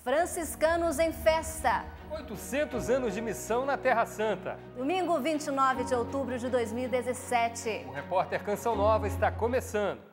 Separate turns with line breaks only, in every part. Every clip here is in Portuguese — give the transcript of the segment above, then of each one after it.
Franciscanos em festa.
800 anos de missão na Terra Santa.
Domingo 29 de outubro de 2017.
O Repórter Canção Nova está começando.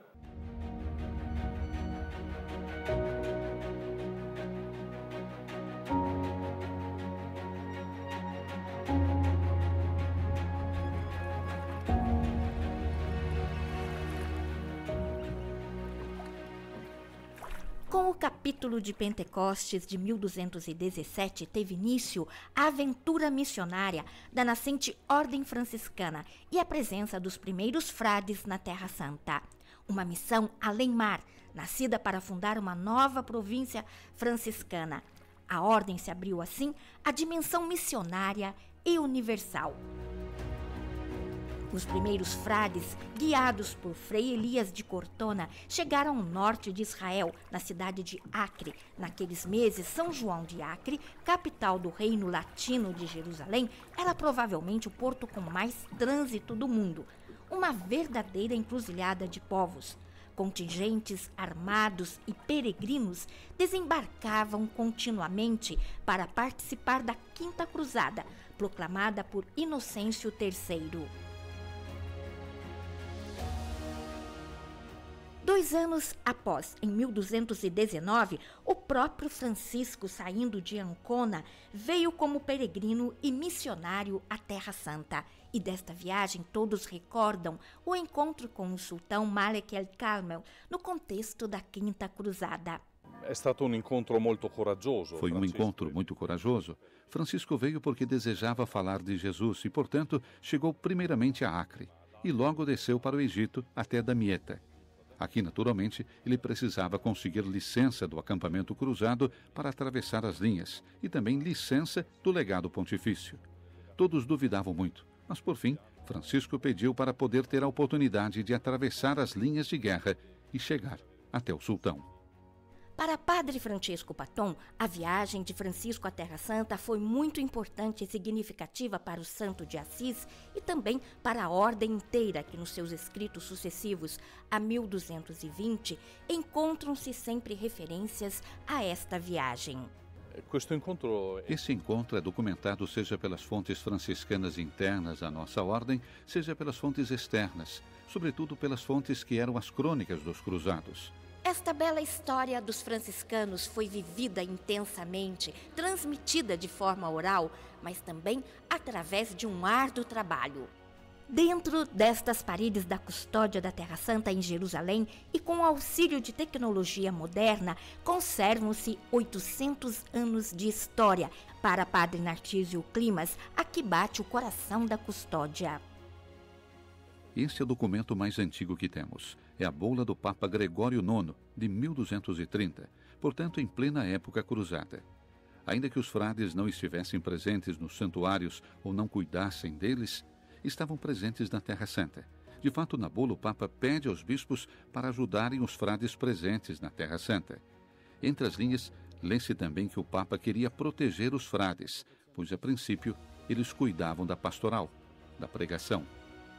Com o capítulo de Pentecostes de 1217, teve início a aventura missionária da nascente Ordem Franciscana e a presença dos primeiros frades na Terra Santa. Uma missão além-mar, nascida para fundar uma nova província franciscana. A Ordem se abriu, assim, à dimensão missionária e universal. Os primeiros frades, guiados por Frei Elias de Cortona, chegaram ao norte de Israel, na cidade de Acre. Naqueles meses, São João de Acre, capital do Reino Latino de Jerusalém, era provavelmente o porto com mais trânsito do mundo. Uma verdadeira encruzilhada de povos. Contingentes armados e peregrinos desembarcavam continuamente para participar da Quinta Cruzada, proclamada por Inocêncio III. 2 anos após, em 1219, o próprio Francisco, saindo de Ancona, veio como peregrino e missionário à Terra Santa. E desta viagem todos recordam o encontro com o sultão Malek el-Carmel no contexto da Quinta Cruzada.
Foi um encontro muito corajoso. Francisco veio porque desejava falar de Jesus e, portanto, chegou primeiramente a Acre e logo desceu para o Egito até Damieta. Aqui, naturalmente, ele precisava conseguir licença do acampamento cruzado para atravessar as linhas e também licença do legado pontifício. Todos duvidavam muito, mas, por fim, Francisco pediu para poder ter a oportunidade de atravessar as linhas de guerra e chegar até o sultão.
Para Padre Francisco Paton, a viagem de Francisco à Terra Santa foi muito importante e significativa para o Santo de Assis e também para a ordem inteira, que nos seus escritos sucessivos a 1220 encontram-se sempre referências a esta viagem.
Esse encontro é documentado seja pelas fontes franciscanas internas à nossa ordem, seja pelas fontes externas, sobretudo pelas fontes que eram as crônicas dos cruzados.
Esta bela história dos franciscanos foi vivida intensamente, transmitida de forma oral, mas também através de um árduo trabalho. Dentro destas paredes da custódia da Terra Santa em Jerusalém e com o auxílio de tecnologia moderna, conservam-se 800 anos de história. Para Padre Narcísio Climas, aqui bate o coração da custódia.
Este é o documento mais antigo que temos. É a bula do Papa Gregório IX, de 1230, portanto em plena época cruzada. Ainda que os frades não estivessem presentes nos santuários ou não cuidassem deles, estavam presentes na Terra Santa. De fato, na bula o Papa pede aos bispos para ajudarem os frades presentes na Terra Santa. Entre as linhas, lê-se também que o Papa queria proteger os frades, pois a princípio eles cuidavam da pastoral, da pregação.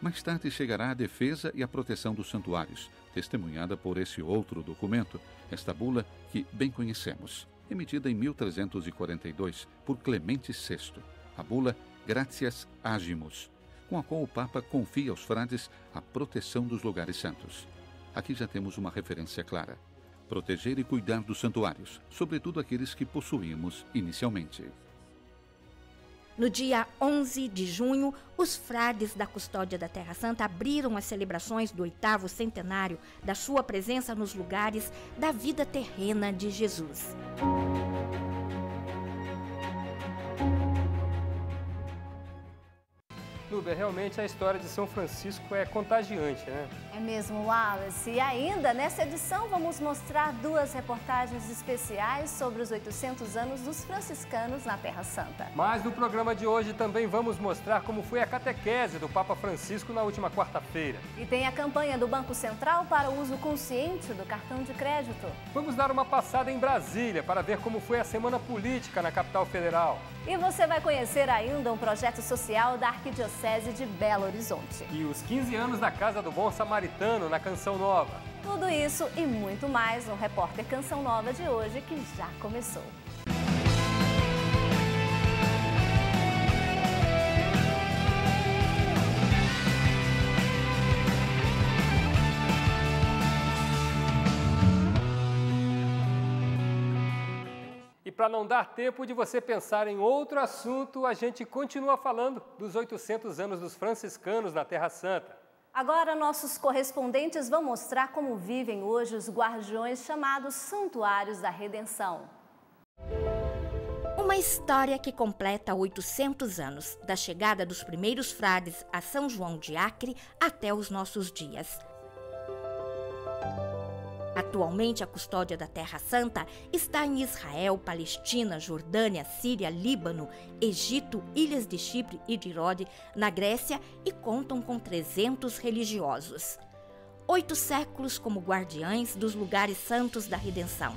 Mais tarde chegará a defesa e a proteção dos santuários, testemunhada por esse outro documento, esta bula que bem conhecemos, emitida em 1342 por Clemente VI, a bula Gratias Agimus, com a qual o Papa confia aos frades a proteção dos lugares santos. Aqui já temos uma referência clara: proteger e cuidar dos santuários, sobretudo aqueles que possuímos inicialmente.
No dia 11 de junho, os frades da Custódia da Terra Santa abriram as celebrações do 8º centenário da sua presença nos lugares da vida terrena de Jesus.
Núbia, realmente a história de São Francisco é contagiante, né?
É mesmo, Wallace. E ainda, nessa edição, vamos mostrar 2 reportagens especiais sobre os 800 anos dos franciscanos na Terra Santa.
Mas no programa de hoje também vamos mostrar como foi a catequese do Papa Francisco na última quarta-feira.
E tem a campanha do Banco Central para o uso consciente do cartão de crédito.
Vamos dar uma passada em Brasília para ver como foi a semana política na capital federal.
E você vai conhecer ainda um projeto social da Arquidiocese de Belo Horizonte.
E os 15 anos da Casa do Bom Samaritano na Canção Nova.
Tudo isso e muito mais no Repórter Canção Nova de hoje, que já começou.
E para não dar tempo de você pensar em outro assunto, a gente continua falando dos 800 anos dos franciscanos na Terra Santa.
Agora, nossos correspondentes vão mostrar como vivem hoje os guardiões chamados Santuários da Redenção.
Uma história que completa 800 anos, da chegada dos primeiros frades a São João de Acre até os nossos dias. Atualmente, a custódia da Terra Santa está em Israel, Palestina, Jordânia, Síria, Líbano, Egito, Ilhas de Chipre e de Rhodes, na Grécia, e contam com 300 religiosos. 8 séculos como guardiães dos lugares santos da redenção.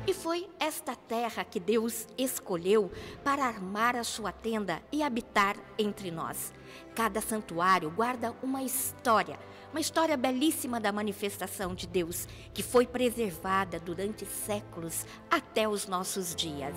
E foi esta terra que Deus escolheu para armar a sua tenda e habitar entre nós. Cada santuário guarda uma história belíssima da manifestação de Deus, que foi preservada durante séculos até os nossos dias.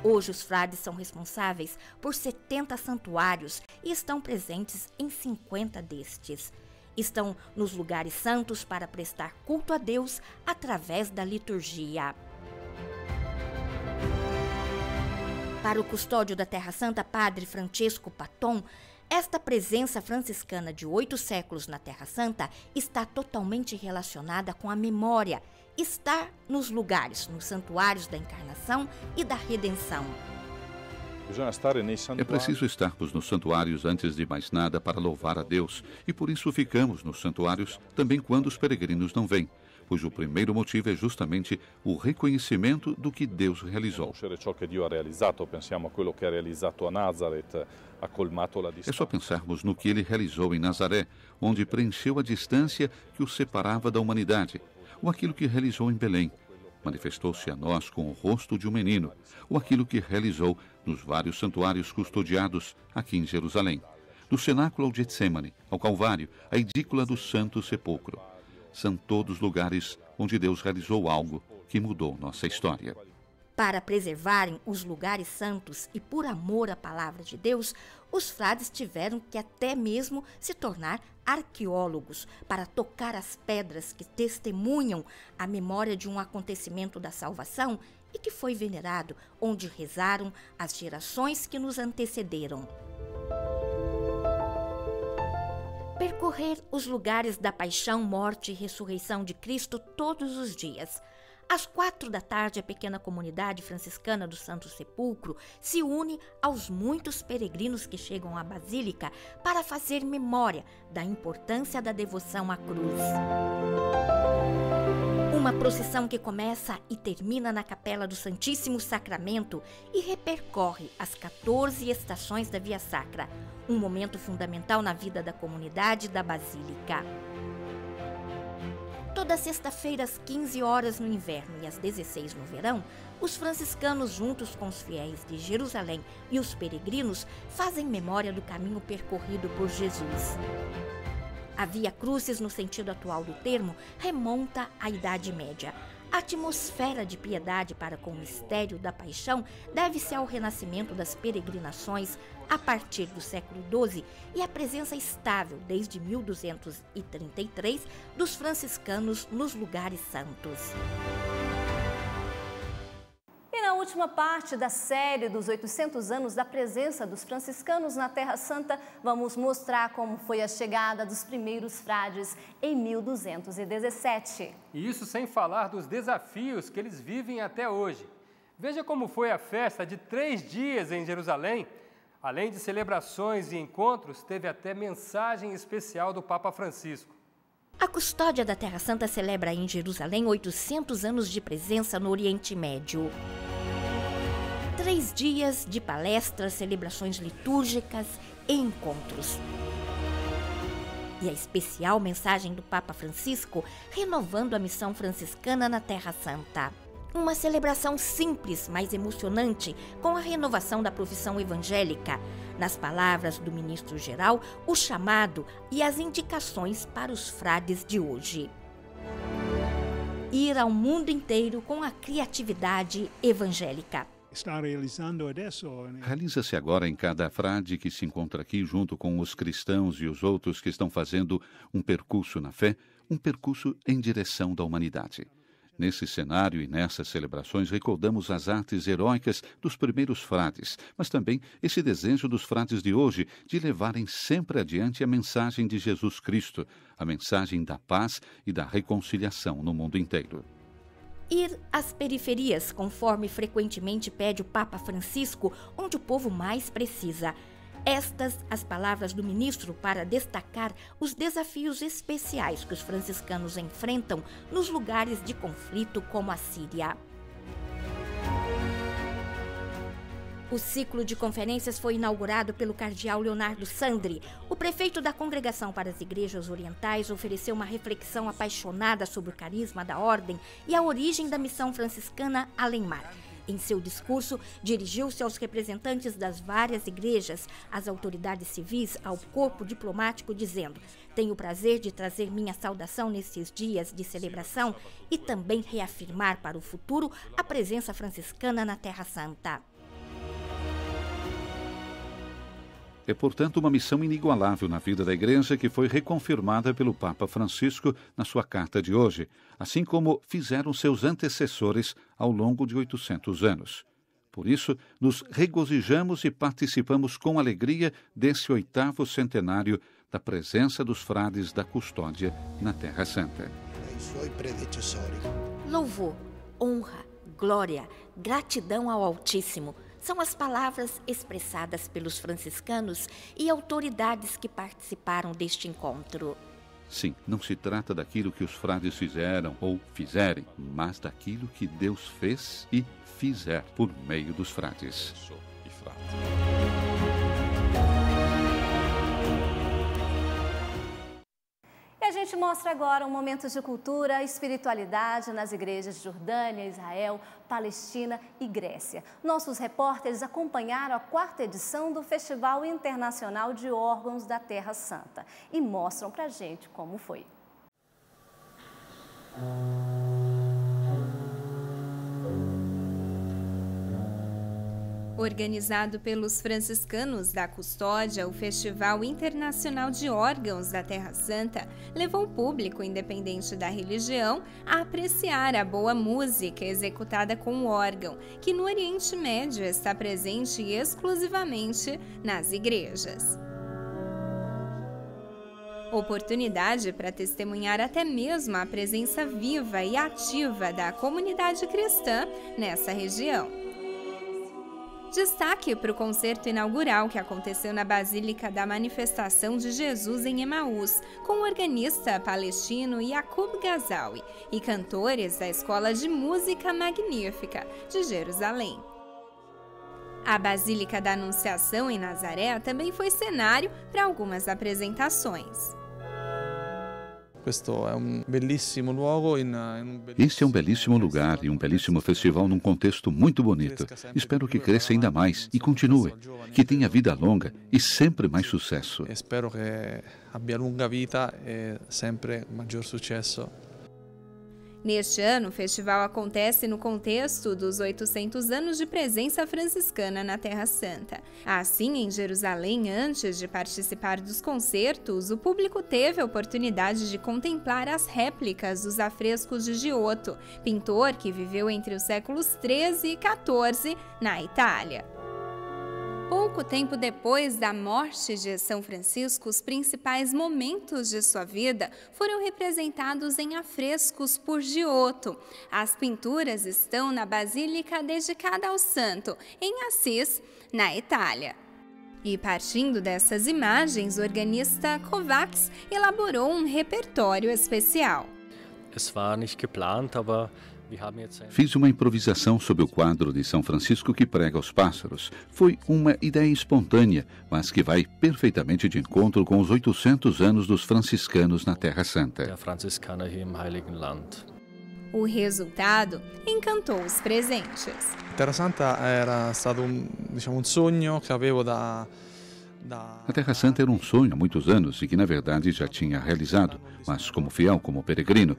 Hoje, os frades são responsáveis por 70 santuários e estão presentes em 50 destes. Estão nos lugares santos para prestar culto a Deus através da liturgia. Para o custódio da Terra Santa, Padre Francesco Patton, esta presença franciscana de 8 séculos na Terra Santa está totalmente relacionada com a memória, estar nos lugares, nos santuários da Encarnação e da Redenção.
É preciso estarmos nos santuários antes de mais nada para louvar a Deus, e por isso ficamos nos santuários também quando os peregrinos não vêm, pois o primeiro motivo é justamente o reconhecimento do que Deus realizou. É só pensarmos no que ele realizou em Nazaré, onde preencheu a distância que o separava da humanidade, ou aquilo que realizou em Belém. Manifestou-se a nós com o rosto de um menino, ou aquilo que realizou nos vários santuários custodiados aqui em Jerusalém. Do cenáculo ao Getsemane, ao Calvário, à edícula do Santo Sepulcro. São todos lugares onde Deus realizou algo que mudou nossa história.
Para preservarem os lugares santos e por amor à palavra de Deus, os frades tiveram que até mesmo se tornar arqueólogos para tocar as pedras que testemunham a memória de um acontecimento da salvação e que foi venerado, onde rezaram as gerações que nos antecederam. Percorrer os lugares da paixão, morte e ressurreição de Cristo todos os dias. Às 4h, a pequena comunidade franciscana do Santo Sepulcro se une aos muitos peregrinos que chegam à Basílica para fazer memória da importância da devoção à cruz. Uma procissão que começa e termina na Capela do Santíssimo Sacramento e repercorre as 14 estações da Via Sacra, um momento fundamental na vida da comunidade da Basílica. Toda sexta-feira, às 15 horas no inverno e às 16 no verão, os franciscanos, juntos com os fiéis de Jerusalém e os peregrinos, fazem memória do caminho percorrido por Jesus. A Via Crucis, no sentido atual do termo, remonta à Idade Média. A atmosfera de piedade para com o mistério da paixão deve-se ao renascimento das peregrinações a partir do século XII e à presença estável, desde 1233, dos franciscanos nos lugares santos.
E na última parte da série dos 800 anos da presença dos franciscanos na Terra Santa, vamos mostrar como foi a chegada dos primeiros frades em 1217.
E isso sem falar dos desafios que eles vivem até hoje. Veja como foi a festa de 3 dias em Jerusalém. Além de celebrações e encontros, teve até mensagem especial do Papa Francisco.
A custódia da Terra Santa celebra em Jerusalém 800 anos de presença no Oriente Médio. 3 dias de palestras, celebrações litúrgicas e encontros. E a especial mensagem do Papa Francisco renovando a missão franciscana na Terra Santa. Uma celebração simples, mas emocionante, com a renovação da profissão evangélica. Nas palavras do ministro-geral, o chamado e as indicações para os frades de hoje. Ir ao mundo inteiro com a criatividade evangélica.
sta realizzando adesso.
Realiza-se agora em cada frade que se encontra aqui junto com os cristãos e os outros que estão fazendo um percurso na fé, um percurso em direção da humanidade. Nesse cenário e nessas celebrações recordamos as artes heróicas dos primeiros frades, mas também esse desejo dos frades de hoje de levarem sempre adiante a mensagem de Jesus Cristo, a mensagem da paz e da reconciliação no mundo inteiro.
Ir às periferias, conforme frequentemente pede o Papa Francisco, onde o povo mais precisa. Estas as palavras do ministro para destacar os desafios especiais que os franciscanos enfrentam nos lugares de conflito como a Síria. O ciclo de conferências foi inaugurado pelo cardeal Leonardo Sandri. O prefeito da Congregação para as Igrejas Orientais ofereceu uma reflexão apaixonada sobre o carisma da ordem e a origem da missão franciscana Além-Mar. Em seu discurso, dirigiu-se aos representantes das várias igrejas, às autoridades civis, ao corpo diplomático, dizendo: tenho o prazer de trazer minha saudação nesses dias de celebração e também reafirmar para o futuro a presença franciscana na Terra Santa.
É, portanto, uma missão inigualável na vida da Igreja que foi reconfirmada pelo Papa Francisco na sua carta de hoje, assim como fizeram seus antecessores ao longo de 800 anos. Por isso, nos regozijamos e participamos com alegria desse 8º centenário da presença dos frades da custódia na Terra Santa.
Louvor, honra, glória, gratidão ao Altíssimo são as palavras expressadas pelos franciscanos e autoridades que participaram deste encontro.
Sim, não se trata daquilo que os frades fizeram ou fizerem, mas daquilo que Deus fez e fizer por meio dos frades.
E a gente mostra agora um momento de cultura e espiritualidade nas igrejas de Jordânia, Israel, Palestina e Grécia. Nossos repórteres acompanharam a 4ª edição do Festival Internacional de Órgãos da Terra Santa e mostram pra gente como foi.
Organizado pelos franciscanos da Custódia, o Festival Internacional de Órgãos da Terra Santa levou o público, independente da religião, a apreciar a boa música executada com o órgão, que no Oriente Médio está presente exclusivamente nas igrejas. Oportunidade para testemunhar até mesmo a presença viva e ativa da comunidade cristã nessa região. Destaque para o concerto inaugural que aconteceu na Basílica da Manifestação de Jesus em Emaús, com o organista palestino Yaqub Gazawi e cantores da Escola de Música Magnífica de Jerusalém. A Basílica da Anunciação em Nazaré também foi cenário para algumas apresentações.
Este é um belíssimo lugar e um belíssimo festival num contexto muito bonito. Espero que cresça ainda mais e continue, que tenha vida longa e sempre mais sucesso.
Espero que abbia lunga vita e sempre maggior sucesso.
Neste ano, o festival acontece no contexto dos 800 anos de presença franciscana na Terra Santa. Assim, em Jerusalém, antes de participar dos concertos, o público teve a oportunidade de contemplar as réplicas dos afrescos de Giotto, pintor que viveu entre os séculos 13 e 14 na Itália. Pouco tempo depois da morte de São Francisco, os principais momentos de sua vida foram representados em afrescos por Giotto. As pinturas estão na Basílica dedicada ao santo, em Assis, na Itália. E partindo dessas imagens, o organista Kovacs elaborou um repertório especial.
Es war nicht geplant, aber
fiz uma improvisação sobre o quadro de São Francisco que prega aos pássaros. Foi uma ideia espontânea, mas que vai perfeitamente de encontro com os 800 anos dos franciscanos na Terra Santa.
O resultado encantou os presentes.
Terra Santa era stato um sonho que avevo
A Terra Santa era um sonho há muitos anos e que, na verdade, já tinha realizado, mas como fiel, como peregrino.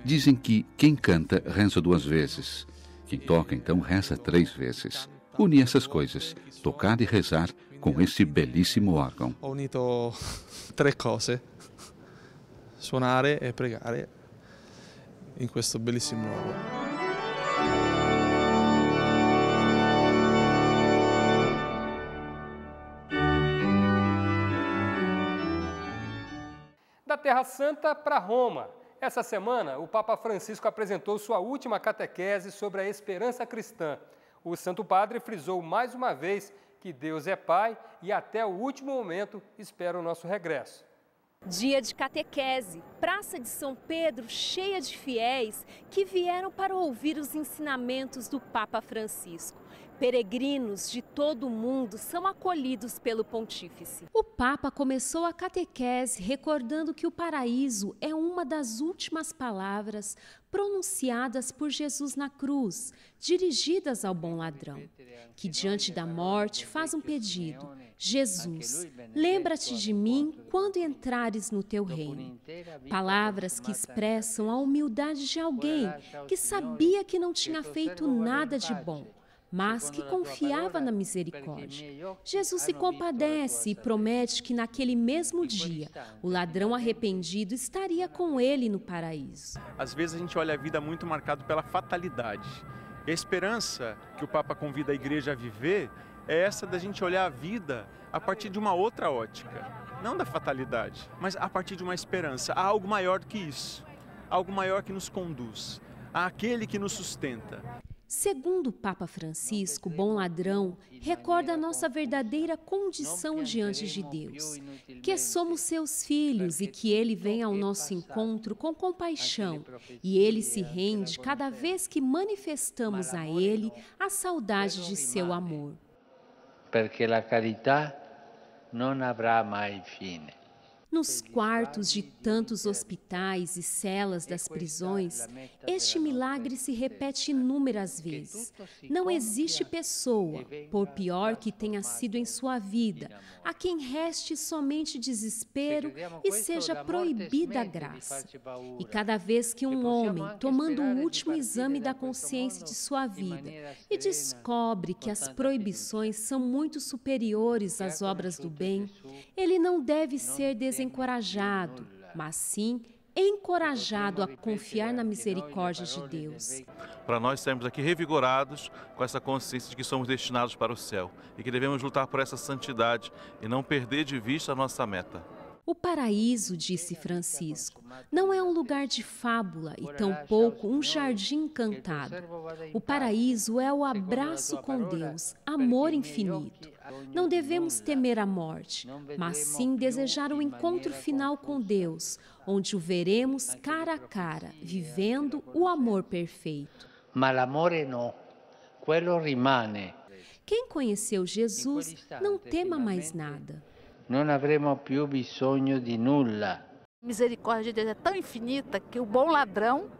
Dizem que quem canta reza 2 vezes. Quem toca, então, reza 3 vezes. Une essas coisas, tocar e rezar, com esse belíssimo órgão.
Ho unito 3 cose: suonare e pregare in questo bellissimo luogo.
Da Terra Santa para Roma. Essa semana, o Papa Francisco apresentou sua última catequese sobre a esperança cristã. O Santo Padre frisou mais uma vez que Deus é Pai e até o último momento espera o nosso regresso.
Dia de catequese, Praça de São Pedro cheia de fiéis que vieram para ouvir os ensinamentos do Papa Francisco. Peregrinos de todo o mundo são acolhidos pelo pontífice.
O Papa começou a catequese recordando que o paraíso é uma das últimas palavras pronunciadas por Jesus na cruz, dirigidas ao bom ladrão, que diante da morte faz um pedido: Jesus, lembra-te de mim quando entrares no teu reino. Palavras que expressam a humildade de alguém que sabia que não tinha feito nada de bom, mas que confiava na misericórdia. Jesus se compadece e promete que naquele mesmo dia o ladrão arrependido estaria com ele no paraíso.
Às vezes a gente olha a vida muito marcado pela fatalidade. E a esperança que o Papa convida a igreja a viver é essa da gente olhar a vida a partir de uma outra ótica. Não da fatalidade, mas a partir de uma esperança. Há algo maior do que isso. Algo maior que nos conduz. Há aquele que nos sustenta.
Segundo o Papa Francisco, bom ladrão recorda a nossa verdadeira condição diante de Deus, que somos seus filhos e que Ele vem ao nosso encontro com compaixão e Ele se rende cada vez que manifestamos a Ele a saudade de seu amor.
Porque a caridade não haverá mais fim.
Nos quartos de tantos hospitais e celas das prisões, este milagre se repete inúmeras vezes. Não existe pessoa, por pior que tenha sido em sua vida, a quem reste somente desespero e seja proibida a graça. E cada vez que um homem, tomando o último exame da consciência de sua vida, e descobre que as proibições são muito superiores às obras do bem, ele não deve ser desencorajado, mas sim encorajado a confiar na misericórdia de Deus.
Para nós sermos aqui revigorados com essa consciência de que somos destinados para o céu e que devemos lutar por essa santidade e não perder de vista a nossa meta.
O paraíso, disse Francisco, não é um lugar de fábula e tampouco um jardim encantado. O paraíso é o abraço com Deus, amor infinito. Não devemos temer a morte, mas sim desejar o encontro final com Deus, onde o veremos cara a cara, vivendo o amor perfeito.
Mas l'amore no, quello rimane.
Quem conheceu Jesus não tema mais nada.
Não avremo più bisogno di nulla.
A misericórdia de Deus é tão infinita que o bom ladrão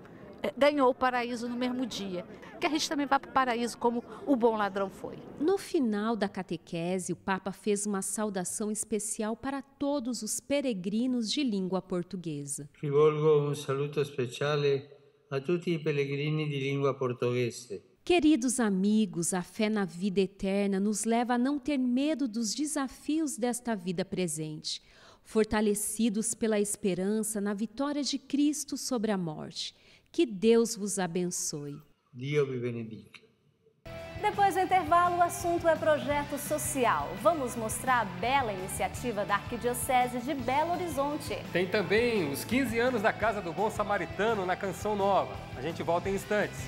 ganhou o paraíso no mesmo dia. Que a gente também vá para o paraíso como o bom ladrão foi.
No final da catequese, o Papa fez uma saudação especial para todos os peregrinos de língua portuguesa.
Rivolgo um saluto especiale a tutti i pellegrini di língua portuguesa.
Queridos amigos, a fé na vida eterna nos leva a não ter medo dos desafios desta vida presente, fortalecidos pela esperança na vitória de Cristo sobre a morte. Que Deus vos abençoe.
Dio vi benedica.
Depois do intervalo, o assunto é projeto social. Vamos mostrar a bela iniciativa da Arquidiocese de Belo Horizonte.
Tem também os 15 anos da Casa do Bom Samaritano na Canção Nova. A gente volta em instantes.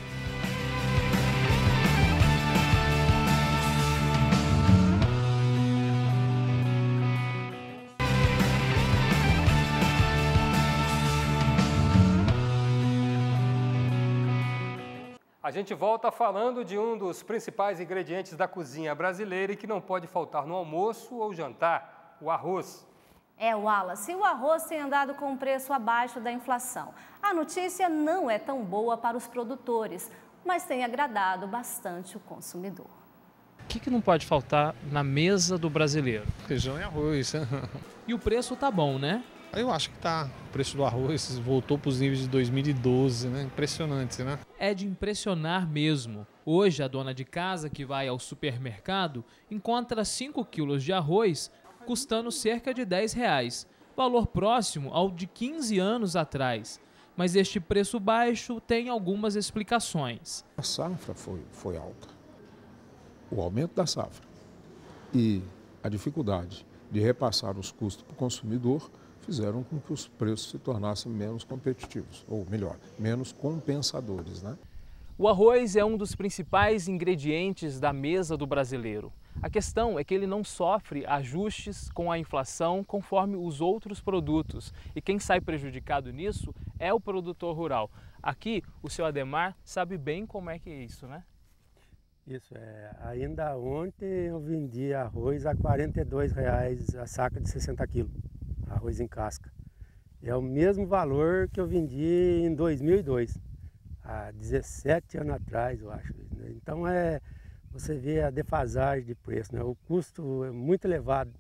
A gente volta falando de um dos principais ingredientes da cozinha brasileira e que não pode faltar no almoço ou jantar, o arroz.
Wallace, o arroz tem andado com um preço abaixo da inflação. A notícia não é tão boa para os produtores, mas tem agradado bastante o consumidor.
O que não pode faltar na mesa do brasileiro?
Feijão e arroz.
E o preço tá bom, né?
Eu acho que o preço do arroz voltou para os níveis de 2012, né? Impressionante, né?
É de impressionar mesmo. Hoje, a dona de casa que vai ao supermercado encontra 5 quilos de arroz custando cerca de R$10, valor próximo ao de 15 anos atrás. Mas este preço baixo tem algumas explicações.
A safra foi alta. O aumento da safra e a dificuldade de repassar os custos para o consumidor fizeram com que os preços se tornassem menos competitivos, ou melhor, menos compensadores, né?
O arroz é um dos principais ingredientes da mesa do brasileiro. A questão é que ele não sofre ajustes com a inflação conforme os outros produtos. E quem sai prejudicado nisso é o produtor rural. Aqui, o seu Ademar sabe bem como é que é isso, né?
Isso, ainda ontem eu vendi arroz a R$ 42 a saca de 60 quilos, arroz em casca. É o mesmo valor que eu vendi em 2002, há 17 anos atrás, eu acho. Então você vê a defasagem de preço, né? O custo é muito elevado.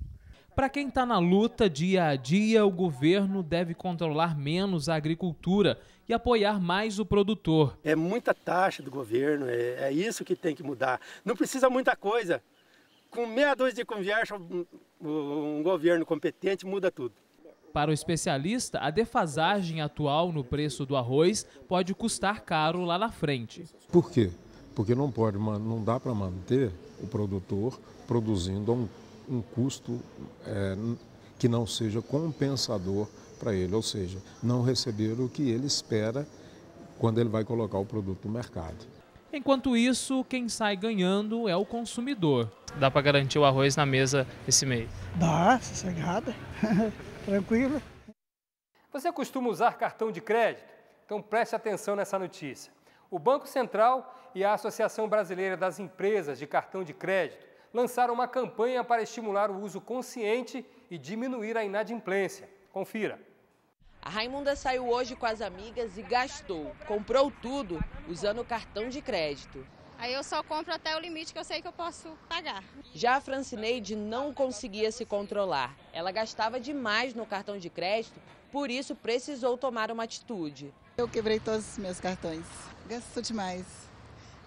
Para quem está na luta dia a dia, o governo deve controlar menos a agricultura e apoiar mais o produtor.
É muita taxa do governo, é isso que tem que mudar. Não precisa muita coisa. Com meia dúzia de conversa, um governo competente muda tudo.
Para o especialista, a defasagem atual no preço do arroz pode custar caro lá na frente.
Por quê? Porque não dá para manter o produtor produzindo a um custo que não seja compensador para ele, ou seja, não receber o que ele espera quando ele vai colocar o produto no mercado.
Enquanto isso, quem sai ganhando é o consumidor. Dá para garantir o arroz na mesa esse mês?
Dá, sossegada, tranquilo.
Você costuma usar cartão de crédito? Então preste atenção nessa notícia. O Banco Central e a Associação Brasileira das Empresas de Cartão de Crédito lançaram uma campanha para estimular o uso consciente e diminuir a inadimplência. Confira.
A Raimunda saiu hoje com as amigas e gastou. Comprou tudo usando o cartão de crédito.
Aí eu só compro até o limite que eu sei que eu posso pagar.
Já a Francineide não conseguia se controlar. Ela gastava demais no cartão de crédito, por isso precisou tomar uma atitude.
Eu quebrei todos os meus cartões. Gastou demais.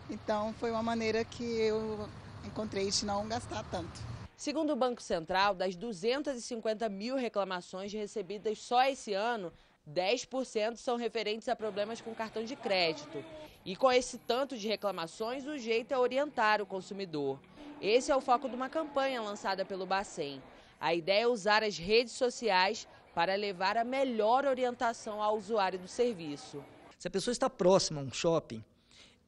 Então foi uma maneira que eu encontrei de não gastar tanto.
Segundo o Banco Central, das 250 mil reclamações recebidas só esse ano, 10% são referentes a problemas com cartão de crédito. E com esse tanto de reclamações, o jeito é orientar o consumidor. Esse é o foco de uma campanha lançada pelo Bacen. A ideia é usar as redes sociais para levar a melhor orientação ao usuário do serviço.
Se a pessoa está próxima a um shopping,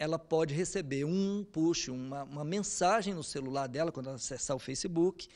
ela pode receber um push, uma mensagem no celular dela, quando ela acessar o Facebook,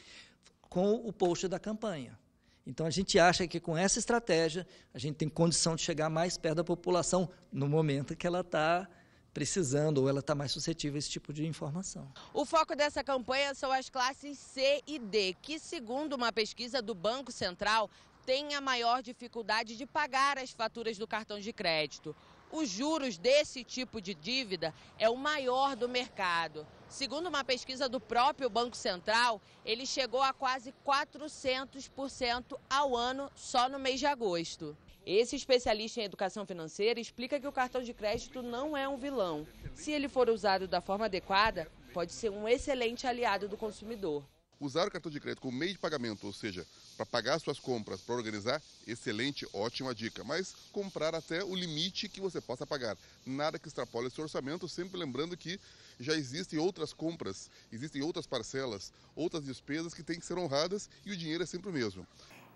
com o post da campanha. Então, a gente acha que com essa estratégia, a gente tem condição de chegar mais perto da população no momento que ela está precisando ou ela está mais suscetível a esse tipo de informação.
O foco dessa campanha são as classes C e D, que, segundo uma pesquisa do Banco Central, têm a maior dificuldade de pagar as faturas do cartão de crédito. Os juros desse tipo de dívida é o maior do mercado. Segundo uma pesquisa do próprio Banco Central, ele chegou a quase 400% ao ano só no mês de agosto. Esse especialista em educação financeira explica que o cartão de crédito não é um vilão. Se ele for usado da forma adequada, pode ser um excelente aliado do consumidor.
Usar o cartão de crédito como meio de pagamento, ou seja, para pagar suas compras, para organizar, excelente, ótima dica. Mas comprar até o limite que você possa pagar. Nada que extrapole esse orçamento, sempre lembrando que já existem outras compras, existem outras parcelas, outras despesas que têm que ser honradas e o dinheiro é sempre o mesmo.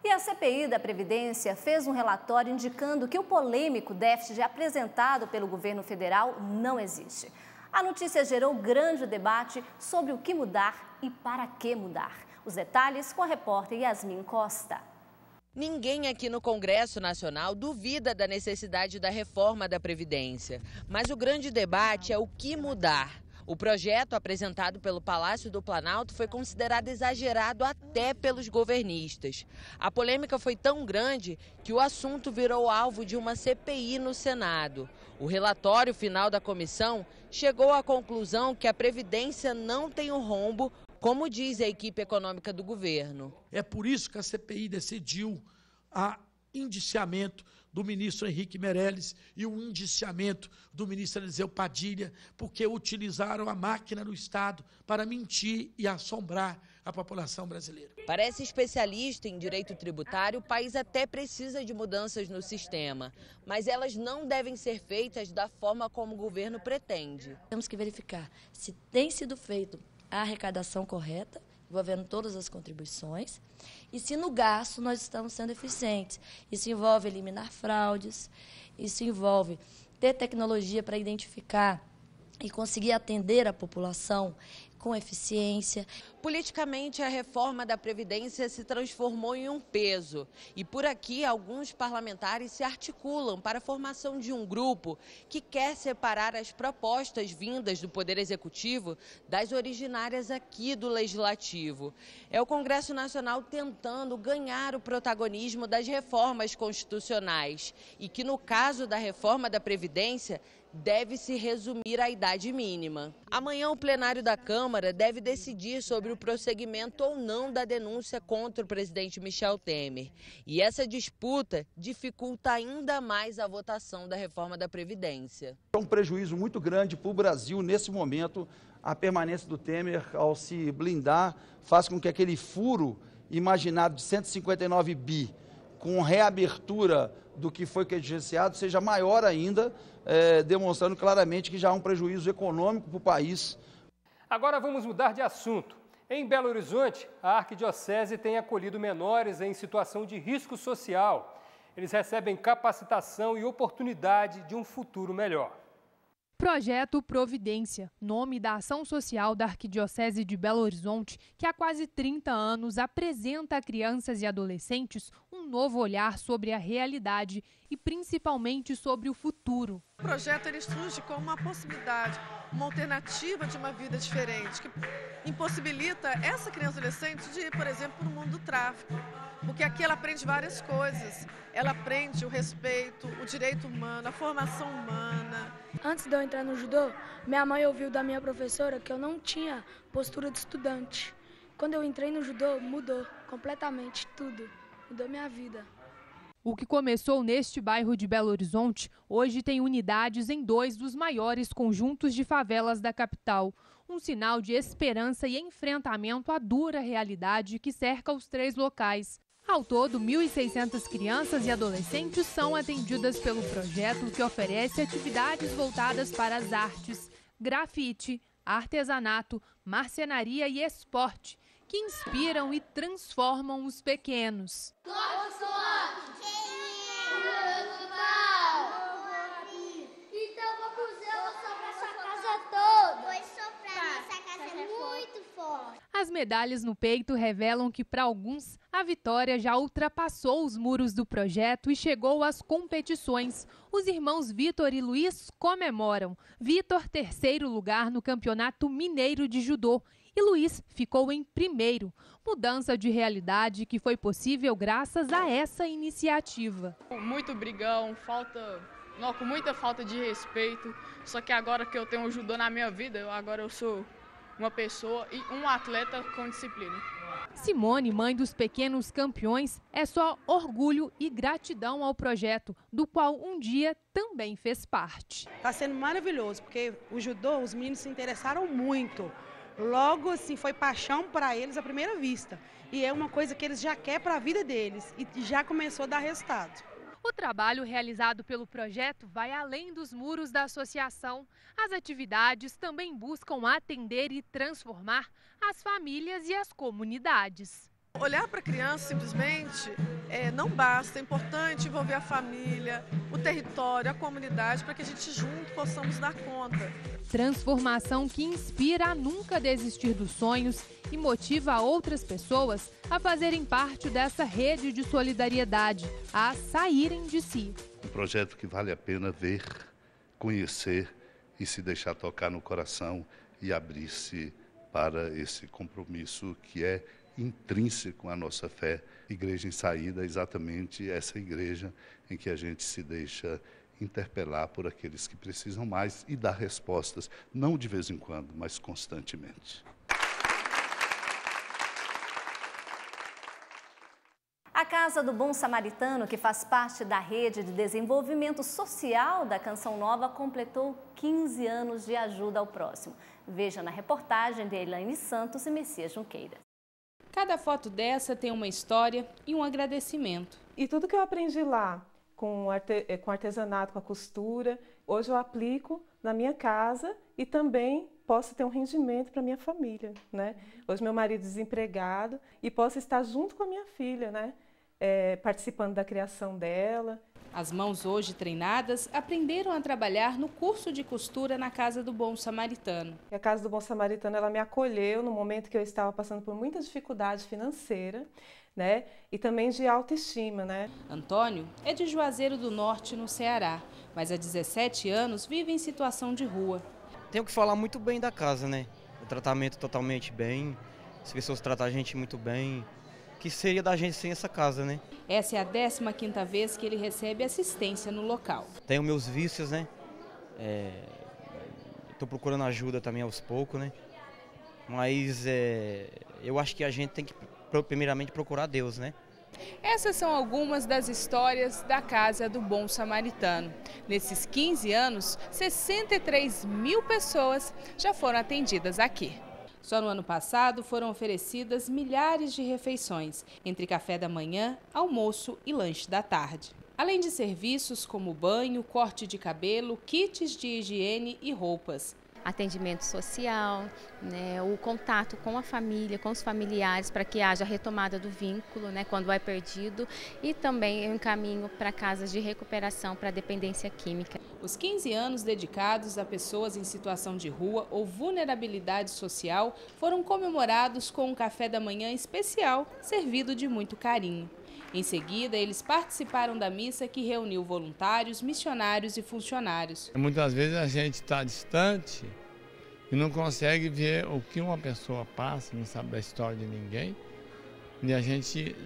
E a CPI da Previdência fez um relatório indicando que o polêmico déficit apresentado pelo governo federal não existe. A notícia gerou grande debate sobre o que mudar e para que mudar. Os detalhes com a repórter Yasmin Costa.
Ninguém aqui no Congresso Nacional duvida da necessidade da reforma da Previdência. Mas o grande debate é o que mudar. O projeto apresentado pelo Palácio do Planalto foi considerado exagerado até pelos governistas. A polêmica foi tão grande que o assunto virou alvo de uma CPI no Senado. O relatório final da comissão chegou à conclusão que a Previdência não tem um rombo, como diz a equipe econômica do governo.
É por isso que a CPI decidiu
indiciamento do ministro Henrique Meirelles e o indiciamento do ministro Eliseu Padilha, porque utilizaram a máquina do Estado para mentir e assombrar a população brasileira.
Para esse especialista em direito tributário, o país até precisa de mudanças no sistema, mas elas não devem ser feitas da forma como o governo pretende.
Temos que verificar se tem sido feita a arrecadação correta, envolvendo todas as contribuições, e se no gasto nós estamos sendo eficientes. Isso envolve eliminar fraudes, isso envolve ter tecnologia para identificar e conseguir atender a população com eficiência.
Politicamente, a reforma da Previdência se transformou em um peso. E por aqui, alguns parlamentares se articulam para a formação de um grupo que quer separar as propostas vindas do Poder Executivo das originárias aqui do Legislativo. É o Congresso Nacional tentando ganhar o protagonismo das reformas constitucionais. E que, no caso da reforma da Previdência, deve se resumir à idade mínima. Amanhã, o plenário da Câmara deve decidir sobre o prosseguimento ou não da denúncia contra o presidente Michel Temer. E essa disputa dificulta ainda mais a votação da reforma da Previdência.
É um prejuízo muito grande para o Brasil, nesse momento, a permanência do Temer, ao se blindar, faz com que aquele furo imaginado de 159 bi, com reabertura do que foi credenciado, seja maior ainda, demonstrando claramente que já há um prejuízo econômico para o país.
Agora vamos mudar de assunto. Em Belo Horizonte, a Arquidiocese tem acolhido menores em situação de risco social. Eles recebem capacitação e oportunidade de um futuro melhor.
Projeto Providência, nome da ação social da Arquidiocese de Belo Horizonte, que há quase 30 anos apresenta a crianças e adolescentes um novo olhar sobre a realidade e principalmente sobre o futuro.
O projeto ele surge como uma possibilidade, uma alternativa de uma vida diferente, que impossibilita essa criança e adolescente de ir, por exemplo, para o mundo do tráfico. Porque aqui ela aprende várias coisas. Ela aprende o respeito, o direito humano, a formação humana.
Antes de eu entrar no judô, minha mãe ouviu da minha professora que eu não tinha postura de estudante. Quando eu entrei no judô, mudou completamente tudo. Mudou minha vida.
O que começou neste bairro de Belo Horizonte, hoje tem unidades em 2 dos maiores conjuntos de favelas da capital. Um sinal de esperança e enfrentamento à dura realidade que cerca os 3 locais. Ao todo, 1.600 crianças e adolescentes são atendidas pelo projeto, que oferece atividades voltadas para as artes, grafite, artesanato, marcenaria e esporte, que inspiram e transformam os pequenos. As medalhas no peito revelam que, para alguns, a vitória já ultrapassou os muros do projeto e chegou às competições. Os irmãos Vitor e Luiz comemoram. Vitor, 3º lugar no Campeonato Mineiro de Judô, e Luiz ficou em 1º. Mudança de realidade que foi possível graças a essa iniciativa.
Muito brigão, com muita falta de respeito, só que agora que eu tenho o judô na minha vida, agora eu sou uma pessoa e um atleta com disciplina.
Simone, mãe dos pequenos campeões, é só orgulho e gratidão ao projeto, do qual um dia também fez parte.
Está sendo maravilhoso, porque o judô, os meninos se interessaram muito. Logo, assim, foi paixão para eles à primeira vista. E é uma coisa que eles já querem para a vida deles e já começou a dar resultado.
O trabalho realizado pelo projeto vai além dos muros da associação. As atividades também buscam atender e transformar as famílias e as comunidades.
Olhar para a criança simplesmente não basta, é importante envolver a família, o território, a comunidade, para que a gente junto possamos dar conta.
Transformação que inspira a nunca desistir dos sonhos e motiva outras pessoas a fazerem parte dessa rede de solidariedade, a saírem de si.
Um projeto que vale a pena ver, conhecer e se deixar tocar no coração e abrir-se para esse compromisso que é intrínseco à nossa fé. Igreja em Saída é exatamente essa igreja em que a gente se deixa interpelar por aqueles que precisam mais e dar respostas, não de vez em quando, mas constantemente.
A Casa Casa do Bom Samaritano, que faz parte da rede de desenvolvimento social da Canção Nova, completou 15 anos de ajuda ao próximo. Veja na reportagem de Elaine Santos e Messias Junqueira.
Cada foto dessa tem uma história e um agradecimento.
E tudo que eu aprendi lá, com artesanato, com a costura, hoje eu aplico na minha casa e também posso ter um rendimento para minha família, né? Hoje meu marido é desempregado e posso estar junto com a minha filha, né? Participando da criação dela.
As mãos hoje treinadas aprenderam a trabalhar no curso de costura na Casa do Bom Samaritano.
A Casa do Bom Samaritano, ela me acolheu no momento que eu estava passando por muita dificuldade financeira, né? E também de autoestima, né?
Antônio é de Juazeiro do Norte, no Ceará, mas há 17 anos vive em situação de rua.
Tenho que falar muito bem da casa, né? O tratamento totalmente bem, as pessoas tratam a gente muito bem. Que seria da gente sem essa casa, né?
Essa é a 15ª vez que ele recebe assistência no local.
Tenho meus vícios, né? Estou procurando ajuda também aos poucos, né? Mas eu acho que a gente tem que primeiramente procurar Deus, né?
Essas são algumas das histórias da Casa do Bom Samaritano. Nesses 15 anos, 63 mil pessoas já foram atendidas aqui. Só no ano passado foram oferecidas milhares de refeições, entre café da manhã, almoço e lanche da tarde. Além de serviços como banho, corte de cabelo, kits de higiene e roupas.
Atendimento social, né, o contato com a família, com os familiares, para que haja retomada do vínculo, né, quando é perdido, e também um caminho para casas de recuperação para dependência química.
Os 15 anos dedicados a pessoas em situação de rua ou vulnerabilidade social foram comemorados com um café da manhã especial, servido de muito carinho. Em seguida, eles participaram da missa que reuniu voluntários, missionários e funcionários.
Muitas vezes a gente está distante e não consegue ver o que uma pessoa passa, não sabe da história de ninguém. E a gente,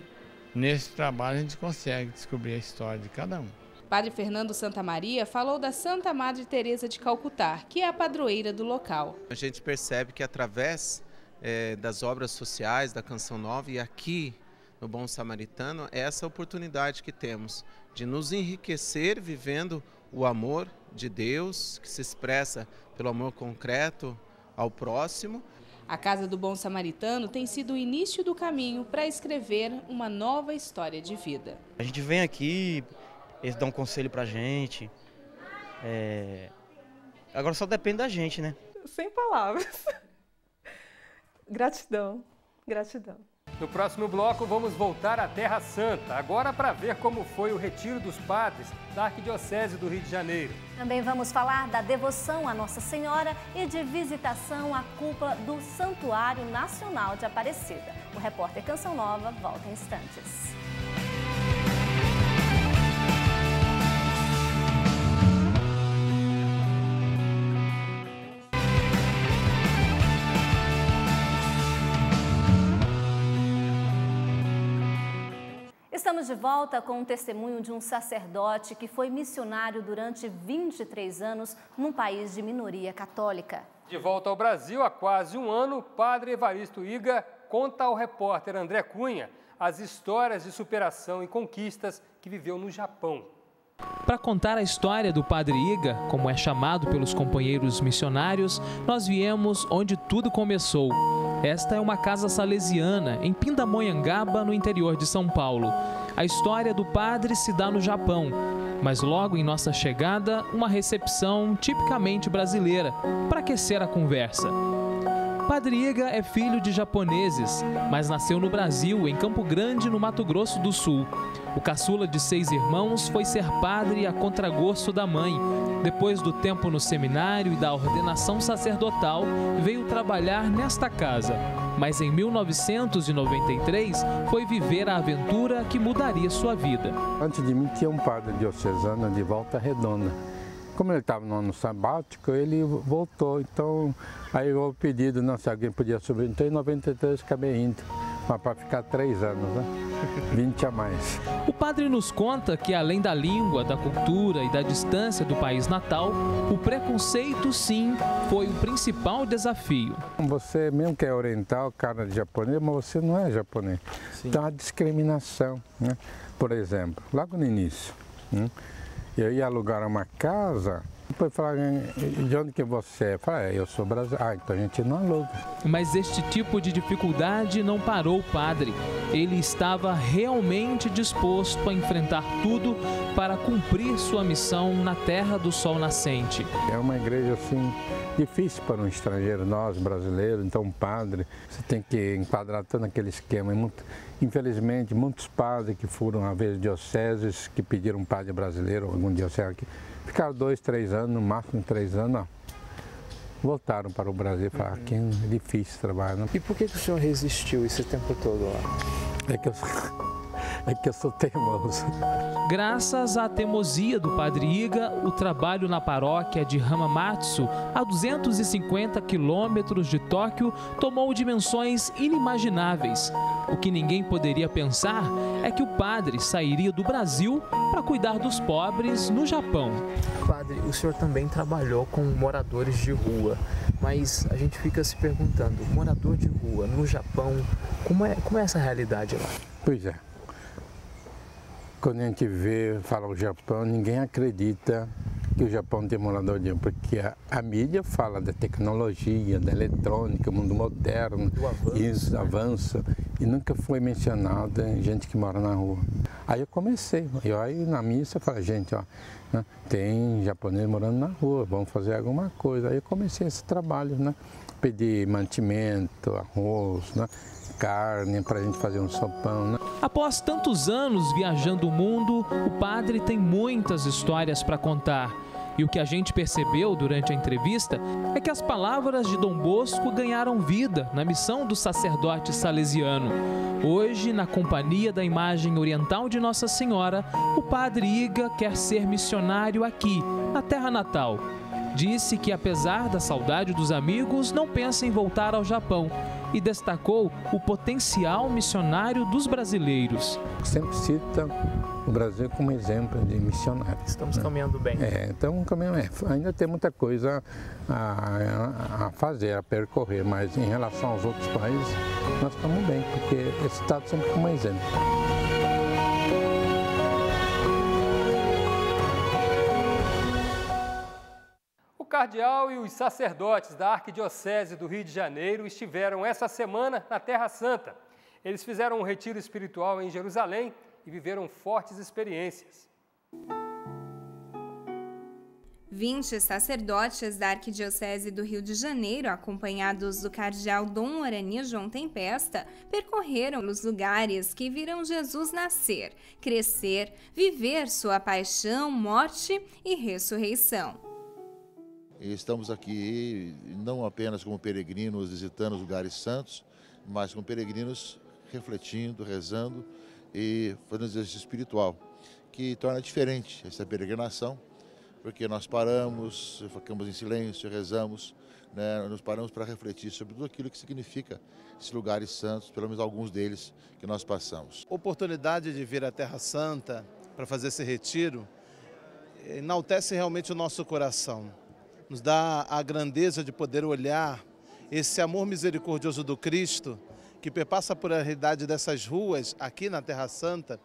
nesse trabalho, a gente consegue descobrir a história de cada um.
Padre Fernando Santamaria falou da Santa Madre Teresa de Calcutá, que é a padroeira do local.
A gente percebe que através das obras sociais da Canção Nova e aqui no Bom Samaritano, é essa oportunidade que temos de nos enriquecer vivendo o amor de Deus, que se expressa pelo amor concreto ao próximo.
A Casa do Bom Samaritano tem sido o início do caminho para escrever uma nova história de vida.
A gente vem aqui, eles dão um conselho pra gente, agora só depende da gente, né?
Sem palavras. Gratidão, gratidão.
No próximo bloco, vamos voltar à Terra Santa, agora para ver como foi o retiro dos padres da Arquidiocese do Rio de Janeiro.
Também vamos falar da devoção à Nossa Senhora e de visitação à cúpula do Santuário Nacional de Aparecida. O repórter Canção Nova volta em instantes. Estamos de volta com um testemunho de um sacerdote que foi missionário durante 23 anos num país de minoria católica.
De volta ao Brasil há quase um ano, o padre Evaristo Iga conta ao repórter André Cunha as histórias de superação e conquistas que viveu no Japão.
Para contar a história do Padre Iga, como é chamado pelos companheiros missionários, nós viemos onde tudo começou. Esta é uma casa salesiana, em Pindamonhangaba, no interior de São Paulo. A história do padre se dá no Japão, mas logo em nossa chegada, uma recepção tipicamente brasileira, para aquecer a conversa. Padre Iga é filho de japoneses, mas nasceu no Brasil, em Campo Grande, no Mato Grosso do Sul. O caçula de 6 irmãos foi ser padre a contragosto da mãe. Depois do tempo no seminário e da ordenação sacerdotal, veio trabalhar nesta casa. Mas em 1993, foi viver a aventura que mudaria sua vida.
Antes de mim tinha um padre diocesano de Volta Redonda. Como ele estava no ano sabático, ele voltou. Então, aí houve o pedido, não, se alguém podia subir. Então, em 93, acabei indo. mas para ficar 3 anos, né? 20 a mais.
O padre nos conta que, além da língua, da cultura e da distância do país natal, o preconceito, sim, foi o principal desafio.
Você mesmo que é oriental, cara de japonês, mas você não é japonês. Sim. Então, a discriminação, né? Por exemplo, logo no início, eu ia alugar uma casa, depois falaram, de onde que você é? Eu falei, eu sou brasileiro. Ah, então a gente não aluga.
Mas este tipo de dificuldade não parou o padre. Ele estava realmente disposto a enfrentar tudo para cumprir sua missão na Terra do Sol Nascente.
É uma igreja, assim, difícil para um estrangeiro, nós brasileiros, então um padre, você tem que enquadrar todo aquele esquema. Infelizmente, muitos padres que foram, às vezes, dioceses, que pediram um padre brasileiro, algum diocese aqui, ficaram 2, 3 anos, no máximo 3 anos, não. Voltaram para o Brasil e falaram, aqui é difícil trabalhar. Não?
E por que o senhor resistiu esse tempo todo lá?
É que eu sou teimoso.
Graças à teimosia do padre Iga, o trabalho na paróquia de Hamamatsu, a 250 quilômetros de Tóquio, tomou dimensões inimagináveis. O que ninguém poderia pensar é que o padre sairia do Brasil para cuidar dos pobres no Japão.
Padre, o senhor também trabalhou com moradores de rua, mas a gente fica se perguntando, morador de rua no Japão, como é essa realidade lá?
Pois é. Quando a gente fala o Japão, ninguém acredita que o Japão tem morador de rua, porque a mídia fala da tecnologia, da eletrônica, mundo moderno, isso, avanço, e nunca foi mencionada gente que mora na rua. Aí eu comecei, aí na missa eu falei, gente, ó, né, tem japonês morando na rua, vamos fazer alguma coisa. Aí eu comecei esse trabalho, né, pedir mantimento, arroz, né, carne para a gente fazer um sopão, né?
Após tantos anos viajando o mundo, o padre tem muitas histórias para contar. E o que a gente percebeu durante a entrevista é que as palavras de Dom Bosco ganharam vida na missão do sacerdote salesiano. Hoje, na companhia da imagem oriental de Nossa Senhora, o padre Iga quer ser missionário aqui, na terra natal. Disse que, apesar da saudade dos amigos, não pensa em voltar ao Japão e destacou o potencial missionário dos brasileiros.
Sempre cita o Brasil como exemplo de missionário.
Estamos caminhando bem.
Então ainda tem muita coisa a fazer, a percorrer, mas em relação aos outros países, nós estamos bem, porque esse estado sempre como exemplo.
O cardeal e os sacerdotes da Arquidiocese do Rio de Janeiro estiveram essa semana na Terra Santa. Eles fizeram um retiro espiritual em Jerusalém e viveram fortes experiências.
20 sacerdotes da Arquidiocese do Rio de Janeiro, acompanhados do cardeal Dom Orani João Tempesta, percorreram os lugares que viram Jesus nascer, crescer, viver sua paixão, morte e ressurreição.
Estamos aqui não apenas como peregrinos visitando os lugares santos, mas como peregrinos refletindo, rezando e fazendo exercício espiritual, que torna diferente essa peregrinação, porque nós paramos, ficamos em silêncio, rezamos, né, nos paramos para refletir sobre tudo aquilo que significa esses lugares santos, pelo menos alguns deles que nós passamos.
Oportunidade de vir à Terra Santa para fazer esse retiro enaltece realmente o nosso coração. Nos dá a grandeza de poder olhar esse amor misericordioso do Cristo, que perpassa por a realidade dessas ruas aqui na Terra Santa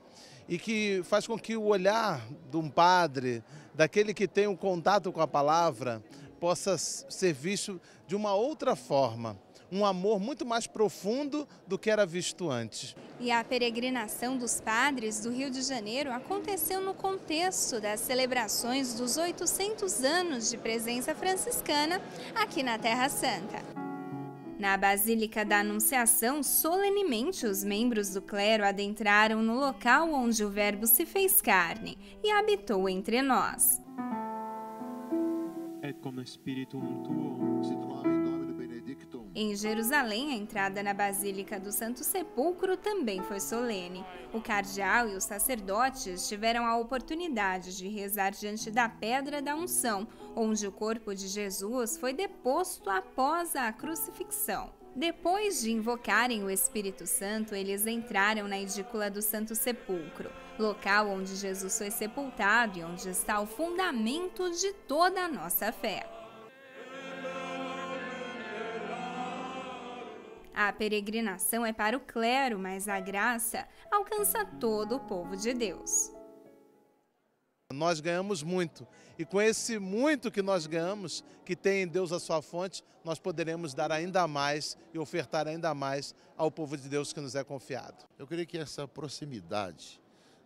e que faz com que o olhar de um padre, daquele que tem um contato com a palavra, possa ser visto de uma outra forma. Um amor muito mais profundo do que era visto antes.
E a peregrinação dos padres do Rio de Janeiro aconteceu no contexto das celebrações dos 800 anos de presença franciscana aqui na Terra Santa. Na Basílica da Anunciação, solenemente os membros do clero adentraram no local onde o Verbo se fez carne e habitou entre nós. Em Jerusalém, a entrada na Basílica do Santo Sepulcro também foi solene. O cardeal e os sacerdotes tiveram a oportunidade de rezar diante da Pedra da Unção, onde o corpo de Jesus foi deposto após a crucifixão. Depois de invocarem o Espírito Santo, eles entraram na edícula do Santo Sepulcro, local onde Jesus foi sepultado e onde está o fundamento de toda a nossa fé. A peregrinação é para o clero, mas a graça alcança todo o povo de Deus.
Nós ganhamos muito, e com esse muito que nós ganhamos, que tem em Deus a sua fonte, nós poderemos dar ainda mais e ofertar ainda mais ao povo de Deus que nos é confiado.
Eu creio que essa proximidade,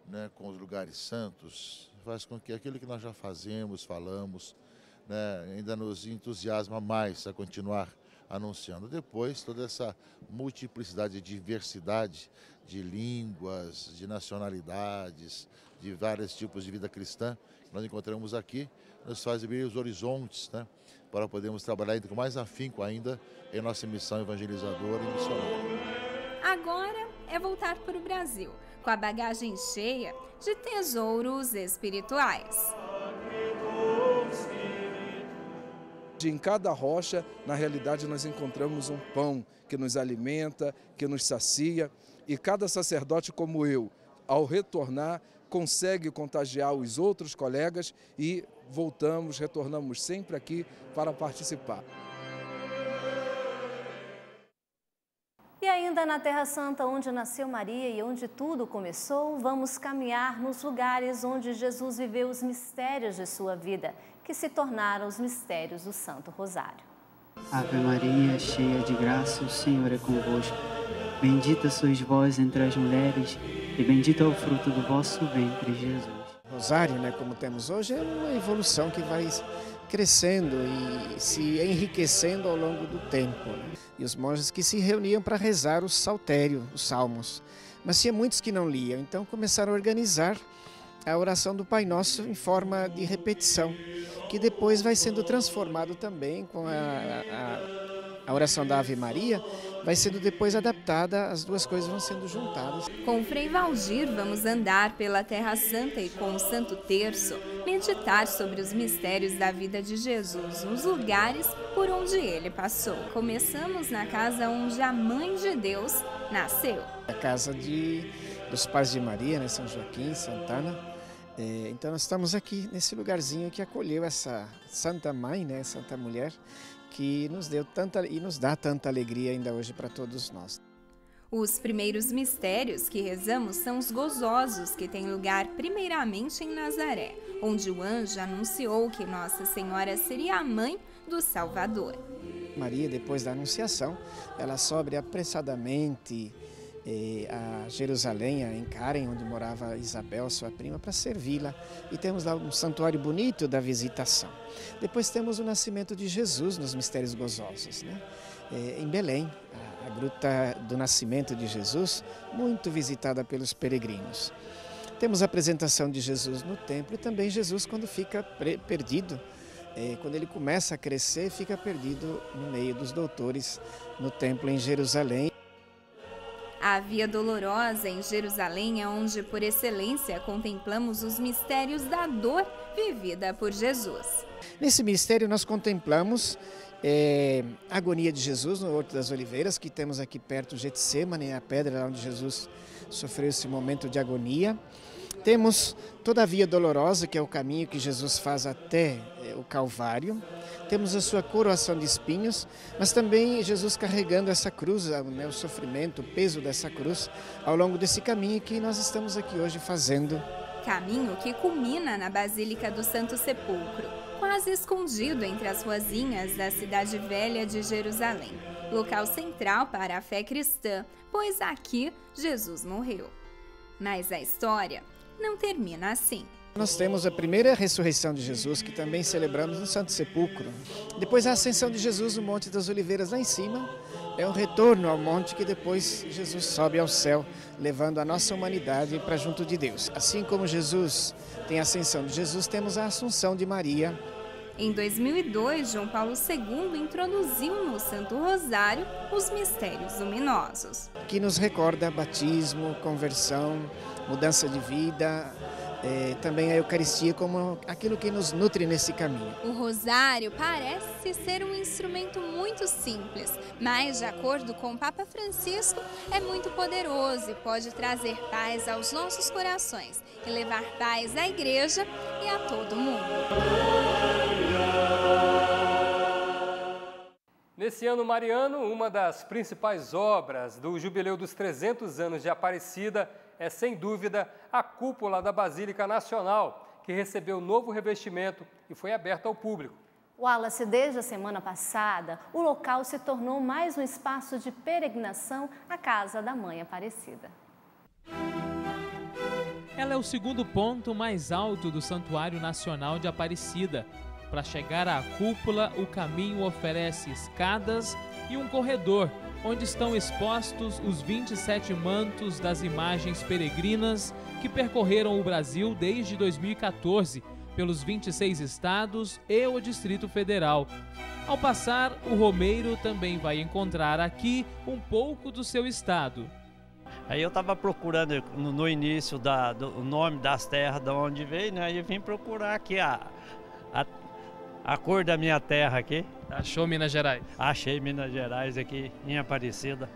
né, com os lugares santos faz com que aquilo que nós já fazemos, falamos, né, ainda nos entusiasma mais a continuar anunciando. Depois, toda essa multiplicidade e diversidade de línguas, de nacionalidades, de vários tipos de vida cristã que nós encontramos aqui, nos faz abrir os horizontes, né, para podermos trabalhar ainda com mais afinco ainda em nossa missão evangelizadora e missionária.
Agora é voltar para o Brasil, com a bagagem cheia de tesouros espirituais.
Em cada rocha, na realidade, nós encontramos um pão que nos alimenta, que nos sacia, e cada sacerdote como eu, ao retornar, consegue contagiar os outros colegas e retornamos sempre aqui para participar.
E ainda na Terra Santa, onde nasceu Maria e onde tudo começou, vamos caminhar nos lugares onde Jesus viveu os mistérios de sua vida, que se tornaram os mistérios do Santo Rosário.
Ave Maria, cheia de graça, o Senhor é convosco. Bendita sois vós entre as mulheres, e bendito é o fruto do vosso ventre, Jesus.
Rosário, né, como temos hoje, é uma evolução que vai crescendo e se enriquecendo ao longo do tempo, né? E os monges que se reuniam para rezar o saltério, os salmos. Mas tinha muitos que não liam, então começaram a organizar a oração do Pai Nosso em forma de repetição, que depois vai sendo transformado também com a oração da Ave Maria, vai sendo depois adaptada, as duas coisas vão sendo juntadas.
Com o Frei Valdir, vamos andar pela Terra Santa e com o Santo Terço, meditar sobre os mistérios da vida de Jesus, nos lugares por onde ele passou. Começamos na casa onde a Mãe de Deus nasceu.
A casa dos pais de Maria, né, São Joaquim, Santana. Então nós estamos aqui nesse lugarzinho que acolheu essa Santa Mãe, né, Santa Mulher, que nos deu tanta e nos dá tanta alegria ainda hoje para todos nós.
Os primeiros mistérios que rezamos são os gozosos, que têm lugar primeiramente em Nazaré, onde o anjo anunciou que Nossa Senhora seria a mãe do Salvador.
Maria, depois da anunciação, ela sobe apressadamente a Jerusalém, em Karen, onde morava Isabel, sua prima, para servi-la. E temos lá um santuário bonito da visitação. Depois temos o nascimento de Jesus nos mistérios gozosos, né? Em Belém, a gruta do nascimento de Jesus, muito visitada pelos peregrinos. Temos a apresentação de Jesus no templo e também Jesus quando fica perdido. Quando ele começa a crescer, fica perdido no meio dos doutores no templo em Jerusalém.
A Via Dolorosa em Jerusalém é onde, por excelência, contemplamos os mistérios da dor vivida por Jesus.
Nesse mistério nós contemplamos a agonia de Jesus no Horto das Oliveiras, que temos aqui perto Getsêmani, a pedra onde Jesus sofreu esse momento de agonia. Temos toda a Via Dolorosa, que é o caminho que Jesus faz até o Calvário. Temos a sua coroação de espinhos, mas também Jesus carregando essa cruz, né, o sofrimento, o peso dessa cruz, ao longo desse caminho que nós estamos aqui hoje fazendo.
Caminho que culmina na Basílica do Santo Sepulcro, quase escondido entre as ruazinhas da Cidade Velha de Jerusalém, local central para a fé cristã, pois aqui Jesus morreu. Mas a história não termina assim.
Nós temos a primeira ressurreição de Jesus, que também celebramos no Santo Sepulcro. Depois a ascensão de Jesus no Monte das Oliveiras, lá em cima. É um retorno ao monte que depois Jesus sobe ao céu, levando a nossa humanidade para junto de Deus. Assim como Jesus tem a ascensão de Jesus, temos a assunção de Maria.
Em 2002, João Paulo II introduziu no Santo Rosário os mistérios luminosos.
Que nos recorda batismo, conversão, mudança de vida, também a Eucaristia como aquilo que nos nutre nesse caminho.
O rosário parece ser um instrumento muito simples, mas, de acordo com o Papa Francisco, é muito poderoso e pode trazer paz aos nossos corações e levar paz à Igreja e a todo mundo.
Nesse ano mariano, uma das principais obras do Jubileu dos 300 anos de Aparecida é, sem dúvida, a cúpula da Basílica Nacional, que recebeu novo revestimento e foi aberta ao público.
Wallace, desde a semana passada, o local se tornou mais um espaço de peregrinação à Casa da Mãe Aparecida.
Ela é o segundo ponto mais alto do Santuário Nacional de Aparecida. Para chegar à cúpula, o caminho oferece escadas e um corredor, onde estão expostos os 27 mantos das imagens peregrinas que percorreram o Brasil desde 2014, pelos 26 estados e o Distrito Federal. Ao passar, o romeiro também vai encontrar aqui um pouco do seu estado.
Aí eu estava procurando no início o nome das terras de onde veio, né? Aí eu vim procurar aqui a cor da minha terra aqui.
Achou Minas Gerais?
Achei Minas Gerais aqui em Aparecida.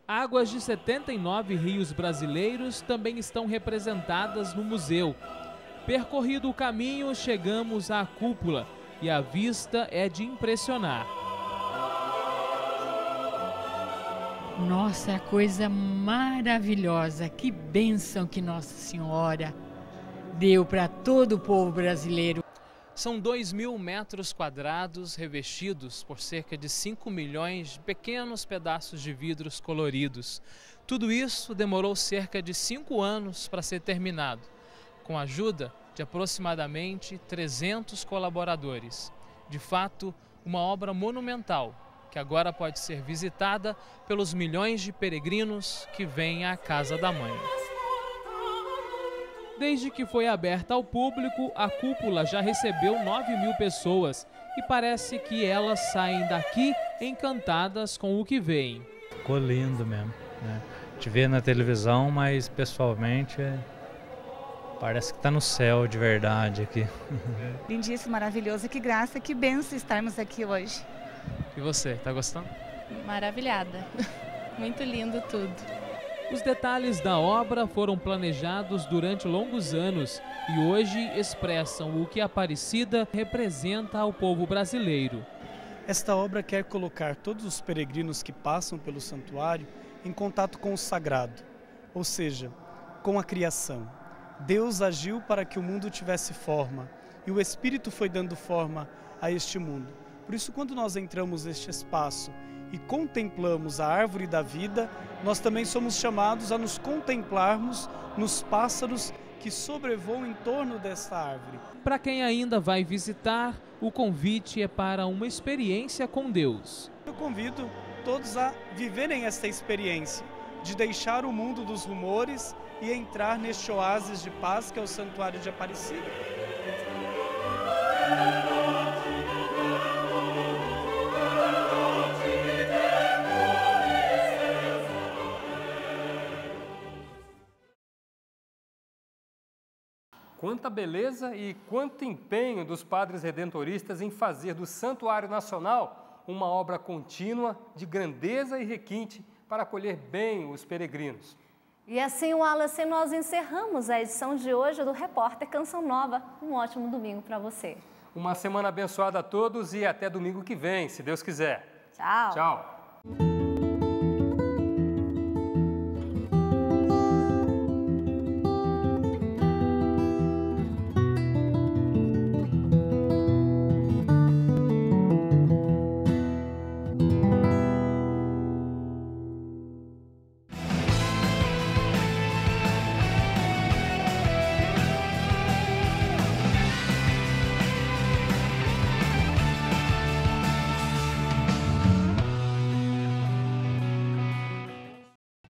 Águas de 79 rios brasileiros também estão representadas no museu. Percorrido o caminho, chegamos à cúpula e a vista é de impressionar.
Nossa, coisa maravilhosa, que bênção que Nossa Senhora deu para todo o povo brasileiro.
São 2.000 metros quadrados revestidos por cerca de 5 milhões de pequenos pedaços de vidros coloridos. Tudo isso demorou cerca de 5 anos para ser terminado, com a ajuda de aproximadamente 300 colaboradores. De fato, uma obra monumental, que agora pode ser visitada pelos milhões de peregrinos que vêm à Casa da Mãe. Desde que foi aberta ao público, a cúpula já recebeu 9.000 pessoas e parece que elas saem daqui encantadas com o que veem.
Ficou lindo mesmo, né? Te vê na televisão, mas pessoalmente parece que está no céu de verdade aqui.
Lindíssimo, maravilhoso, que graça, que benção estarmos aqui hoje.
E você, está gostando?
Maravilhada, muito lindo tudo.
Os detalhes da obra foram planejados durante longos anos e hoje expressam o que Aparecida representa ao povo brasileiro.
Esta obra quer colocar todos os peregrinos que passam pelo santuário em contato com o sagrado, ou seja, com a criação. Deus agiu para que o mundo tivesse forma e o Espírito foi dando forma a este mundo. Por isso, quando nós entramos neste espaço e contemplamos a árvore da vida, nós também somos chamados a nos contemplarmos nos pássaros que sobrevoam em torno dessa árvore.
Para quem ainda vai visitar, o convite é para uma experiência com Deus.
Eu convido todos a viverem esta experiência, de deixar o mundo dos rumores e entrar neste oásis de paz que é o Santuário de Aparecida.
Quanta beleza e quanto empenho dos padres redentoristas em fazer do Santuário Nacional uma obra contínua de grandeza e requinte para acolher bem os peregrinos.
E assim, Wallace, nós encerramos a edição de hoje do Repórter Canção Nova. Um ótimo domingo para você.
Uma semana abençoada a todos e até domingo que vem, se Deus quiser.
Tchau.
Tchau.